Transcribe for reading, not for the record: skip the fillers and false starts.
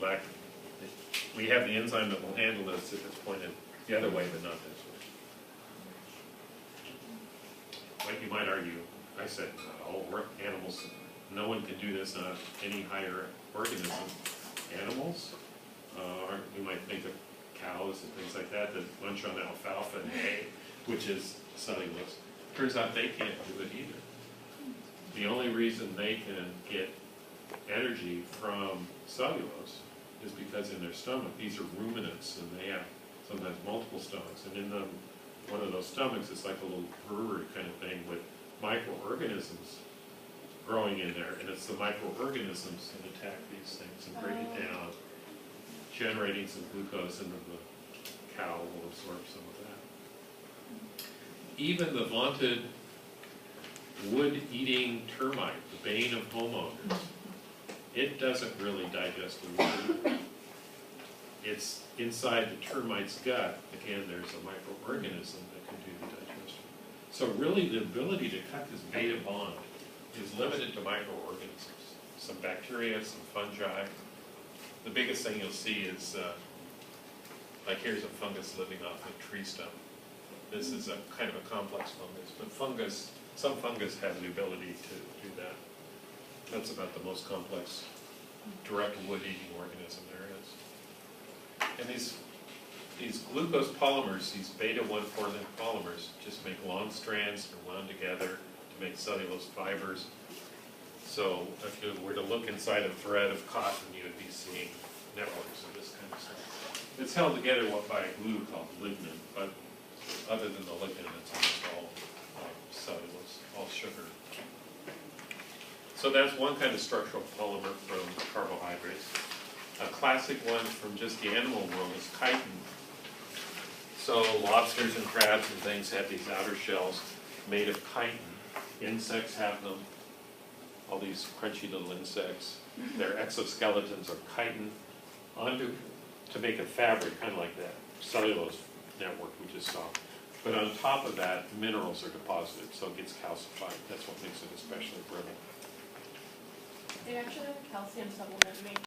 back. We have the enzyme that will handle this if it's pointed the other way, but not this way. Like you might argue, I said, all animals, no one can do this, not any higher organism. Animals, you might think of cows and things like that munch on alfalfa and hay, which is cellulose. Turns out they can't do it either. The only reason they can get energy from cellulose is because in their stomach, these are ruminants, and they have sometimes multiple stomachs, and in them, one of those stomachs is like a little brewery kind of thing with microorganisms growing in there, and it's the microorganisms that attack these things and break it down, generating some glucose, and then the cow will absorb some of that. Even the vaunted wood-eating termite, the bane of homeowners, it doesn't really digest the wood. It's inside the termite's gut. Again, there's a microorganism that can do the digestion. So really, the ability to cut this beta bond is limited to microorganisms. Some bacteria, some fungi. The biggest thing you'll see is, like here's a fungus living off a tree stump. This is a kind of a complex fungus, but some fungus have the ability to do that. That's about the most complex direct wood-eating organism there is. And these glucose polymers, these beta-1,4-link polymers, just make long strands and wound together to make cellulose fibers. So if you were to look inside a thread of cotton, you would be seeing networks of this kind of stuff. It's held together by a glue called lignin, but other than the lignin, it's almost all cellulose, all sugar. So that's one kind of structural polymer from carbohydrates. A classic one from just the animal world is chitin. So lobsters and crabs and things have these outer shells made of chitin. Insects have them, all these crunchy little insects. Their exoskeletons are chitin to make a fabric, kind of like that cellulose network we just saw. But on top of that, minerals are deposited, so it gets calcified. That's what makes it especially brittle. They actually have a calcium supplement made